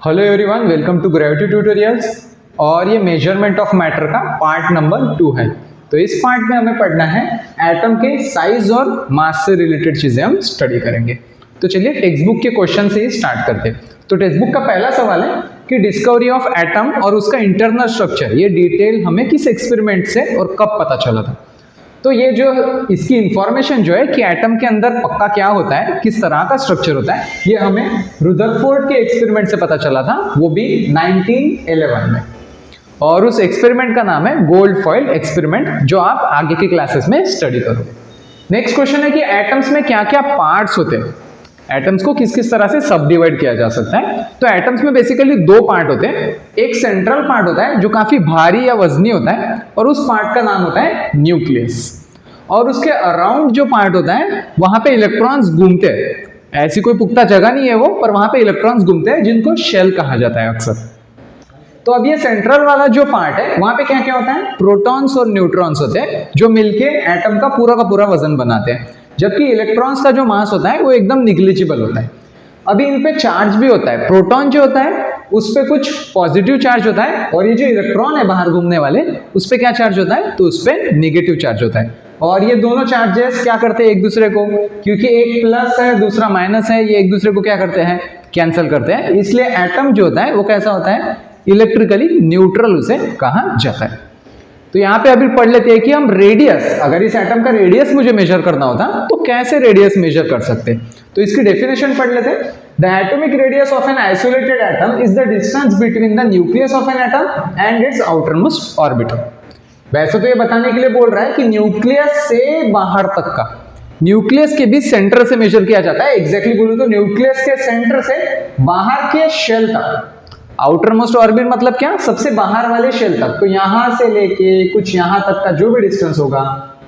Hello everyone, welcome to gravity tutorials. और ये measurement of matter का पार्ट नंबर 2 है। तो इस पार्ट में हमें पढ़ना है एटम के साइज और मास से रिलेटेड चीजें हम स्टडी करेंगे। तो चलिए टेक्स्ट बुक के क्वेश्चन से ही स्टार्ट करते हैं। तो टेक्स्ट बुक का पहला सवाल है कि डिस्कवरी ऑफ एटम और उसका इंटरनल स्ट्रक्चर, ये डिटेल हमें किस एक्सपेरिमेंट से और कब पता चला था। तो ये जो इसकी इंफॉर्मेशन जो है कि एटम के अंदर पक्का क्या होता है, किस तरह का स्ट्रक्चर होता है, ये हमें रुदरफोर्ड के एक्सपेरिमेंट से पता चला था, वो भी 1911 में। और उस एक्सपेरिमेंट का नाम है गोल्ड फॉइल एक्सपेरिमेंट, जो आप आगे की क्लासेस में स्टडी करोगे। नेक्स्ट क्वेश्चन है कि एटम्स में क्या क्या पार्ट्स होते हैं, एटम्स को किस किस तरह से सब डिवाइड किया जा सकता है। तो एटम्स में बेसिकली दो पार्ट होते हैं। एक सेंट्रल पार्ट होता है जो काफी भारी या वजनी होता है, और उस पार्ट का नाम होता है न्यूक्लियस। और उसके अराउंड जो पार्ट होता है वहां पे इलेक्ट्रॉन्स घूमते हैं। ऐसी कोई पुख्ता जगह नहीं है वो, पर वहां पे इलेक्ट्रॉन्स घूमते हैं, जिनको शेल कहा जाता है अक्सर। तो अब ये सेंट्रल वाला जो पार्ट है वहां पे क्या क्या होता है, प्रोटॉन्स और न्यूट्रॉन्स होते हैं, जो मिलके एटम का पूरा वजन बनाते हैं। जबकि इलेक्ट्रॉन्स का जो मास होता है वो एकदम निग्लिजिबल होता है। अभी इन पे चार्ज भी होता है। प्रोटॉन जो होता है उस पे कुछ पॉजिटिव चार्ज होता है, और ये जो इलेक्ट्रॉन है बाहर घूमने वाले, उस पे क्या चार्ज होता है, तो उस पे नेगेटिव चार्ज होता है। और ये दोनों चार्जेस क्या करते हैं एक दूसरे को, क्योंकि एक प्लस है दूसरा माइनस है, ये एक दूसरे को क्या करते हैं, कैंसिल करते हैं। इसलिए एटम जो होता है वो कैसा होता है, इलेक्ट्रिकली न्यूट्रल उसे कहा जाता है। तो यहाँ पे अभी पढ़ लेते हैं कि हम रेडियस, अगर इस एटम का रेडियस मुझे मेजर करना होता तो कैसे रेडियस मेजर कर सकते हैं। तो इसकी डेफिनेशन पढ़ लेते हैं। The atomic radius of an isolated atom is the distance between the nucleus of an atom and it's outermost orbital. वैसे तो ये बताने के लिए बोल रहा है कि न्यूक्लियस से बाहर तक का, न्यूक्लियस के भी सेंटर से मेजर किया जाता है। एग्जैक्टली बोलूं तो न्यूक्लियस के सेंटर से बाहर के शेल तक। आउटर मोस्ट ऑर्बिट मतलब क्या, सबसे बाहर वाले शेल तक। तो यहां से लेके कुछ यहां तक का जो भी डिस्टेंस होगा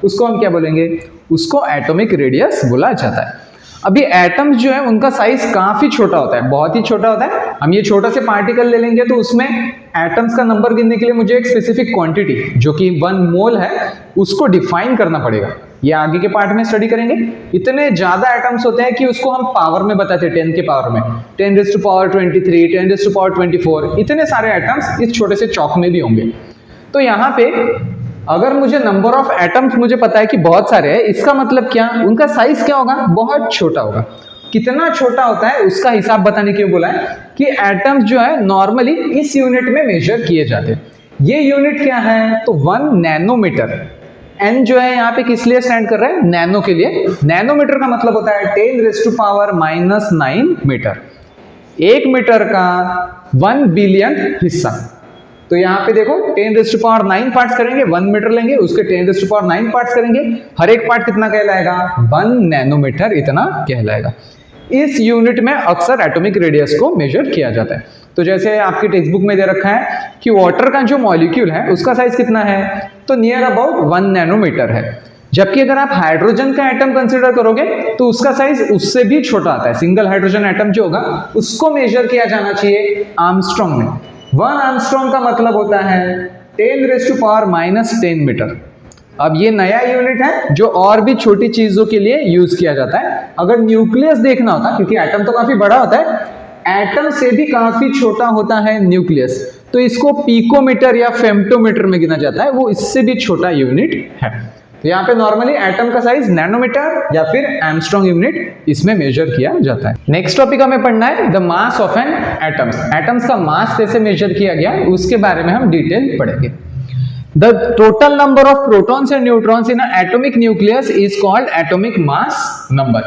उसको हम क्या बोलेंगे, उसको एटॉमिक रेडियस बोला जाता है। अभी एटम्स जो है उनका साइज काफी छोटा होता है, बहुत ही छोटा होता है। हम ये छोटा से पार्टिकल ले लेंगे तो उसमें एटम्स का नंबर गिनने के लिए मुझे एक स्पेसिफिक क्वांटिटी जो कि 1 मोल है उसको डिफाइन करना पड़ेगा। ये आगे के पार्ट में स्टडी करेंगे। इतने ज्यादा एटम्स होते हैं कि उसको हम पावर में बताते हैं, 10 के पावर में, 10⁻23, 10⁻24, इतने सारे एटम्स इस छोटे से चौक में भी होंगे। तो यहाँ पे अगर मुझे नंबर ऑफ एटम्स मुझे पता है कि बहुत सारे हैं, इसका मतलब क्या, उनका साइज क्या होगा, बहुत छोटा होगा। कितना छोटा होता है उसका हिसाब बताने के लिए बोला है कि एटम्स जो है नॉर्मली इस यूनिट में मेजर किए जाते हैं। ये यूनिट क्या है, तो 1 नैनोमीटर। एन जो है यहाँ पे किस लिए स्टैंड कर रहा है, नैनो के लिए। नैनोमीटर का मतलब होता है 10⁻⁹ मीटर। 1 मीटर का 1 बिलियन हिस्सा। तो यहाँ पे देखो 10⁹ पार्ट्स करेंगे, 1 मीटर लेंगे, उसके 10⁹ पार्ट्स करेंगे, हर एक पार्ट कितना कहलाएगा, 1 नैनोमीटर इतना कहलाएगा। इस यूनिट में अक्सर एटॉमिक रेडियस को मेजर किया जाता है। तो जैसे आपकी टेक्स्ट बुक में दे रखा है कि वाटर का जो मॉलिक्यूल है उसका साइज कितना है, तो नियर अबाउट 1 नैनोमीटर है। जबकि अगर आप हाइड्रोजन का एटम कंसीडर करोगे तो उसका साइज उससे भी छोटा आता है। सिंगल हाइड्रोजन एटम जो होगा उसको मेजर किया जाना चाहिए आर्मस्ट्रॉन्ग में। 1 आर्मस्ट्रॉन्ग का मतलब होता है 10⁻⁻10 मीटर। अब ये नया यूनिट है जो और भी छोटी चीजों के लिए यूज किया जाता है। अगर न्यूक्लियस देखना होता, क्योंकि एटम तो काफी बड़ा होता है, एटम से भी काफी छोटा होता है न्यूक्लियस, तो इसको पिकोमीटर या फेम्टोमीटर में गिना जाता है, वो इससे भी छोटा यूनिट है। तो यहाँ पे नॉर्मली एटम का साइज नैनोमीटर या फिर एंगस्ट्रॉम यूनिट इसमें मेजर किया जाता है। नेक्स्ट टॉपिक हमें पढ़ना है the mass of an atoms. Atoms का मास कैसे मेजर किया गया उसके बारे में हम डिटेल पढ़ेंगे। The total number of protons and neutrons in a atomic nucleus is called atomic mass number.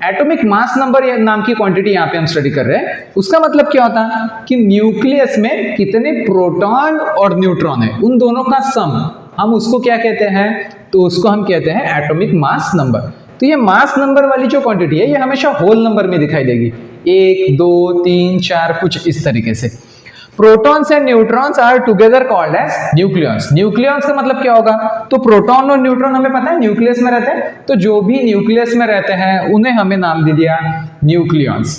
Atomic mass number नाम की क्वांटिटी यहाँ पे हम स्टडी कर रहे हैं। उसका मतलब क्या होता है कि न्यूक्लियस में कितने प्रोटॉन और न्यूट्रॉन है, उन दोनों का सम, हम उसको क्या कहते हैं, तो उसको हम कहते हैं एटॉमिक मास नंबर। तो ये मास नंबर वाली जो क्वांटिटी है ये हमेशा होल नंबर में दिखाई देगी, 1 2 3 4 कुछ इस तरीके से। Protons and neutrons are together called as nucleons. Nucleons का मतलब क्या होगा, तो प्रोटॉन और न्यूट्रॉन हमें पता है न्यूक्लियस में रहते हैं, तो जो भी न्यूक्लियस में रहते हैं उन्हें हमें नाम दे दिया न्यूक्लियॉन्स।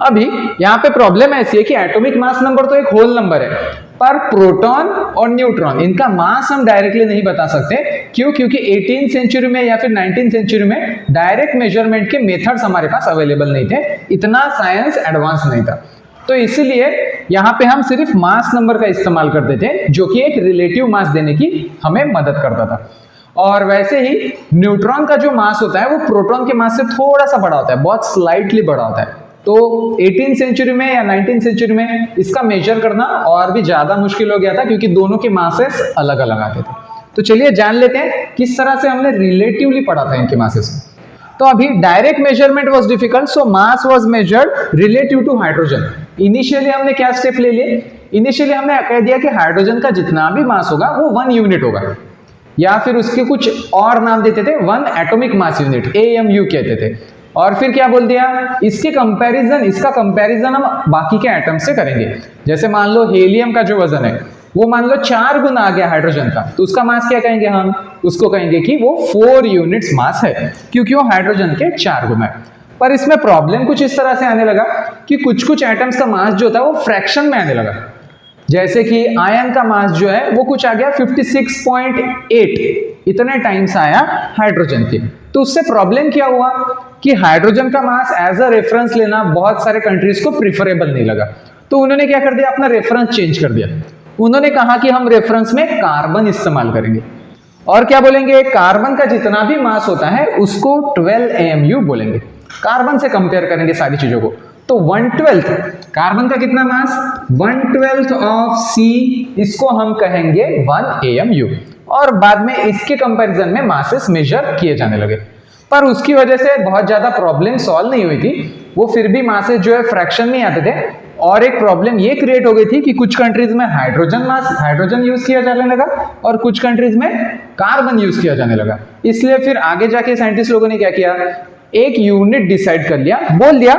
अभी यहाँ पे प्रॉब्लम ऐसी है कि एटॉमिक मास नंबर तो एक होल नंबर है, पर प्रोटॉन और न्यूट्रॉन इनका मास हम डायरेक्टली नहीं बता सकते। क्यों, क्योंकि 18th सेंचुरी में या फिर 19th सेंचुरी में डायरेक्ट मेजरमेंट के मेथड्स हमारे पास अवेलेबल नहीं थे, इतना साइंस एडवांस नहीं था। तो इसीलिए यहाँ पे हम सिर्फ मास नंबर का इस्तेमाल करते थे, जो कि एक रिलेटिव मास देने की हमें मदद करता था। और वैसे ही न्यूट्रॉन का जो मास होता है वो प्रोटॉन के मास से थोड़ा सा बड़ा होता है, बहुत स्लाइटली बड़ा होता है। तो 18 सेंचुरी में या 19 सेंचुरी में इसका मेजर करना और भी ज्यादा मुश्किल हो गया था, क्योंकि दोनों के मासेस अलग अलग आते थे। तो चलिए जान लेते हैं किस तरह से हमने रिलेटिवली पढ़ा था इनके मासेस में। तो अभी direct measurement was difficult, so mass was measured relative to hydrogen. Initially हमने क्या स्टेप ले लिए? इनिशियली हमने कह दिया कि हाइड्रोजन का जितना भी मास होगा वो 1 यूनिट होगा, या फिर उसके कुछ और नाम देते थे, 1 एटॉमिक मास यूनिट, AMU कहते थे। और फिर क्या बोल दिया, इसका कंपैरिजन हम बाकी के एटम से करेंगे। जैसे मान लो हेलियम का जो वजन है वो मान लो 4 गुना आ गया हाइड्रोजन का, तो उसका मास क्या कहेंगे हम? उसको कहेंगे कि वो 4 यूनिट्स मास है, क्योंकि वो हाइड्रोजन के 4 गुना है। पर इसमें प्रॉब्लम कुछ इस तरह से आने लगा कि कुछ एटम्स का मास जो था वो फ्रैक्शन में आने लगा। जैसे कि आयन का मास जो है वो कुछ आ गया 56.8, इतने टाइम्स आया हाइड्रोजन के। तो उससे प्रॉब्लम क्या हुआ कि हाइड्रोजन का मास एज अ रेफरेंस लेना बहुत सारे कंट्रीज को प्रिफरेबल नहीं लगा। तो उन्होंने क्या कर दिया, अपना रेफरेंस चेंज कर दिया। उन्होंने कहा कि हम रेफरेंस में कार्बन इस्तेमाल करेंगे, और क्या बोलेंगे, कार्बन का जितना भी मास होता है उसको 12 AMU बोलेंगे। कार्बन से कंपेयर करेंगे सारी चीजों को। तो 1/12 कार्बन का कितना मास, 1/12 ऑफ C, इसको हम कहेंगे 1 AMU। और बाद में इसके कंपैरिजन में मासेस मेजर किए जाने लगे। पर उसकी वजह से बहुत ज्यादा प्रॉब्लम सॉल्व नहीं हुई थी, वो फिर भी मासेस जो है फ्रैक्शन में आते थे। और एक प्रॉब्लम ये क्रिएट हो गई थी कि कुछ कंट्रीज में हाइड्रोजन यूज किया जाने लगा और कुछ कंट्रीज में कार्बन यूज किया जाने लगा। इसलिए फिर आगे जाके साइंटिस्ट लोगों ने क्या किया, एक यूनिट डिसाइड कर लिया, बोल दिया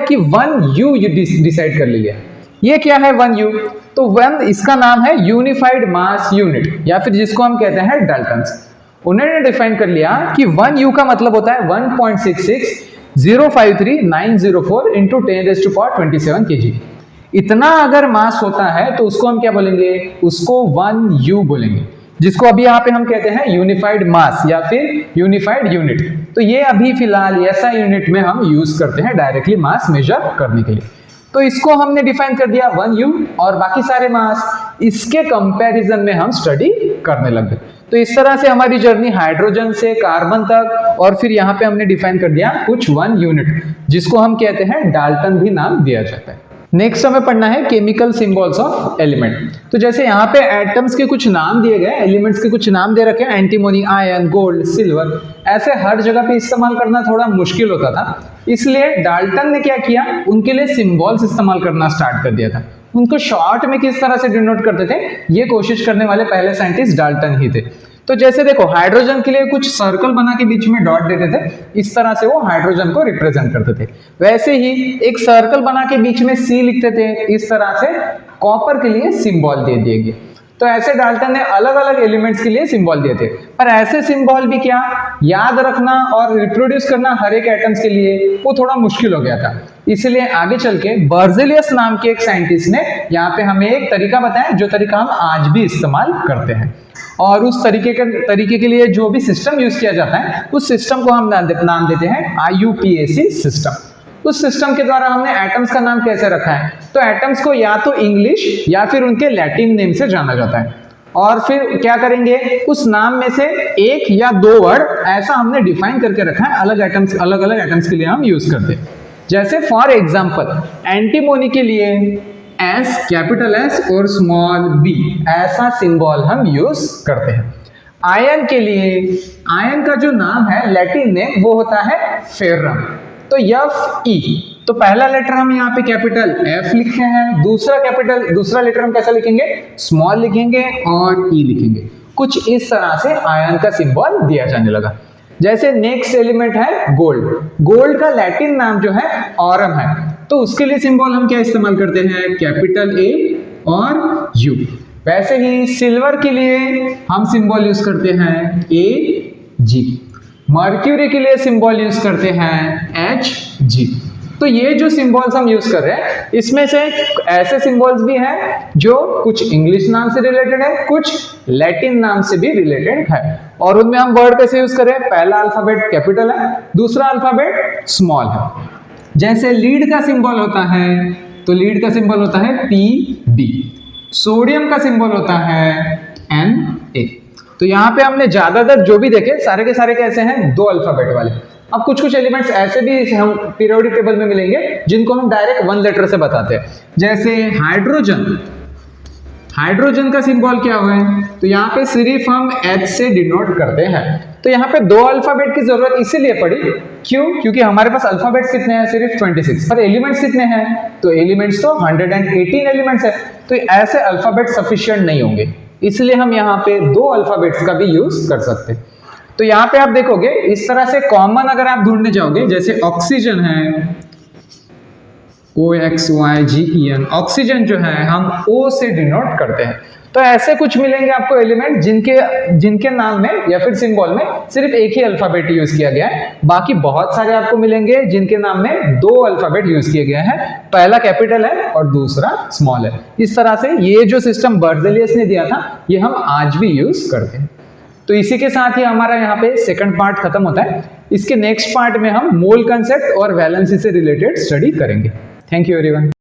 कि 1U डिसाइड कर लिया। ये क्या है 1U? तो 1 इसका नाम है यूनिफाइड मास यूनिट, या फिर जिसको हम कहते हैं डाल्टन्स। उन्होंने डिफाइन कर लिया कि 1U का मतलब होता है 1.66053,904 इंटू 10⁻27 kg। इतना अगर मास होता है तो उसको हम क्या बोलेंगे, उसको 1U बोलेंगे, जिसको अभी यहाँ पे हम कहते हैं यूनिफाइड मास या फिर यूनिफाइड यूनिट। तो ये अभी फिलहाल ऐसा यूनिट में हम यूज करते हैं डायरेक्टली मास मेजर करने के लिए। तो इसको हमने डिफाइन कर दिया 1U, और बाकी सारे मास इसके कंपैरिजन में हम स्टडी करने लग गए। तो इस तरह से हमारी जर्नी हाइड्रोजन से कार्बन तक, और फिर यहाँ पे हमने डिफाइन कर दिया कुछ 1 यूनिट, जिसको हम कहते हैं डाल्टन भी नाम दिया जाता है। नेक्स्ट हमें पढ़ना है केमिकल सिंबल्स ऑफ एलिमेंट। तो जैसे यहाँ पे एटम्स के कुछ नाम दिए गए, एलिमेंट्स के कुछ नाम दे रखे हैं, एंटीमोनी, आयन, गोल्ड, सिल्वर, ऐसे हर जगह पे इस्तेमाल करना थोड़ा मुश्किल होता था। इसलिए डाल्टन ने क्या किया, उनके लिए सिंबल्स इस्तेमाल करना स्टार्ट कर दिया था। उनको शॉर्ट में किस तरह से डिनोट करते थे, ये कोशिश करने वाले पहले साइंटिस्ट डाल्टन ही थे। तो जैसे देखो, हाइड्रोजन के लिए कुछ सर्कल बना के बीच में डॉट देते थे, इस तरह से वो हाइड्रोजन को रिप्रेजेंट करते थे। वैसे ही एक सर्कल बना के बीच में C लिखते थे, इस तरह से कॉपर के लिए सिंबल दे दिए गए। तो ऐसे डाल्टन ने अलग अलग एलिमेंट्स के लिए सिंबल दिए थे। पर ऐसे सिंबल भी क्या याद रखना और रिप्रोड्यूस करना हर एक एटम्स के लिए वो थोड़ा मुश्किल हो गया था। इसलिए आगे चल के बर्जेलियस नाम के एक साइंटिस्ट ने यहाँ पे हमें एक तरीका बताया, जो तरीका हम आज भी इस्तेमाल करते हैं। और उस तरीके के लिए जो भी सिस्टम यूज किया जाता है, उस सिस्टम को हम नाम देते हैं IUPAC सिस्टम। उस सिस्टम के द्वारा हमने एटम्स का नाम कैसे रखा है, तो एटम्स को या तो इंग्लिश या फिर उनके लैटिन नेम से जाना जाता है। और फिर क्या करेंगे, उस नाम में से एक या दो वर्ड ऐसा हमने डिफाइन करके रखा है, अलग अलग एटम्स के लिए हम यूज करते हैं। जैसे फॉर एग्जाम्पल, एंटीमोनी के लिए S, कैपिटल S और स्मॉल b, ऐसा सिंबल हम यूज करते हैं। आयन के लिए, आयन का जो नाम है लैटिन नेम वो होता है फेरम, तो Fe। तो पहला लेटर हम यहाँ पे कैपिटल F लिखे हैं, दूसरा लेटर हम कैसा लिखेंगे, स्मॉल लिखेंगे और E लिखेंगे। कुछ इस तरह से आयन का सिंबल दिया जाने लगा। जैसे नेक्स्ट एलिमेंट है गोल्ड। गोल्ड का लैटिन नाम जो है ऑरम है, तो उसके लिए सिंबल हम क्या इस्तेमाल करते हैं, कैपिटल A और U। वैसे ही सिल्वर के लिए हम सिंबल यूज करते हैं Ag। मर्क्यूरी के लिए सिंबल यूज करते हैं Hg। तो ये जो सिंबल्स हम यूज कर रहे हैं, इसमें से ऐसे सिंबल्स भी हैं जो कुछ इंग्लिश नाम से रिलेटेड है, कुछ लैटिन नाम से भी रिलेटेड है। और उनमें हम वर्ड कैसे यूज करें, पहला अल्फाबेट कैपिटल है, दूसरा अल्फाबेट स्मॉल है। जैसे लीड का सिंबल होता है तो लीड का सिंबल होता है Pb, सोडियम का सिंबल होता है Na। तो यहाँ पे हमने ज्यादातर जो भी देखे सारे के सारे कैसे हैं, 2 अल्फाबेट वाले। अब कुछ कुछ एलिमेंट्स ऐसे भी हम पीरियोडिक टेबल में मिलेंगे जिनको हम डायरेक्ट 1 लेटर से बताते हैं, जैसे हाइड्रोजन। हाइड्रोजन का सिंबल क्या हुआ है, तो यहाँ पे सिर्फ हम H से डिनोट करते हैं। तो यहाँ पे 2 अल्फाबेट की जरूरत इसीलिए पड़ी, क्यों, क्योंकि हमारे पास अल्फाबेट्स कितने हैं, सिर्फ 26, पर एलिमेंट्स कितने हैं, तो एलिमेंट्स तो 118 एलिमेंट्स है। तो ऐसे अल्फाबेट सफिशिएंट नहीं होंगे, इसलिए हम यहाँ पे 2 अल्फाबेट्स का भी यूज कर सकते हैं। तो यहाँ पे आप देखोगे इस तरह से कॉमन अगर आप ढूंढने जाओगे, जैसे ऑक्सीजन है OXYGEN, ऑक्सीजन जो है हम O से डिनोट करते हैं। तो ऐसे कुछ मिलेंगे आपको एलिमेंट जिनके नाम में या फिर सिंबल में सिर्फ एक ही अल्फाबेट यूज किया गया है, बाकी बहुत सारे आपको मिलेंगे जिनके नाम में 2 अल्फाबेट यूज किए गए हैं, पहला कैपिटल है और दूसरा स्मॉल है। इस तरह से ये जो सिस्टम बर्ज़ेलियस ने दिया था ये हम आज भी यूज करते हैं। तो इसी के साथ ही हमारा यहाँ पे सेकंड पार्ट खत्म होता है। इसके नेक्स्ट पार्ट में हम मोल कंसेप्ट और वैलेंसी से रिलेटेड स्टडी करेंगे। Thank you everyone.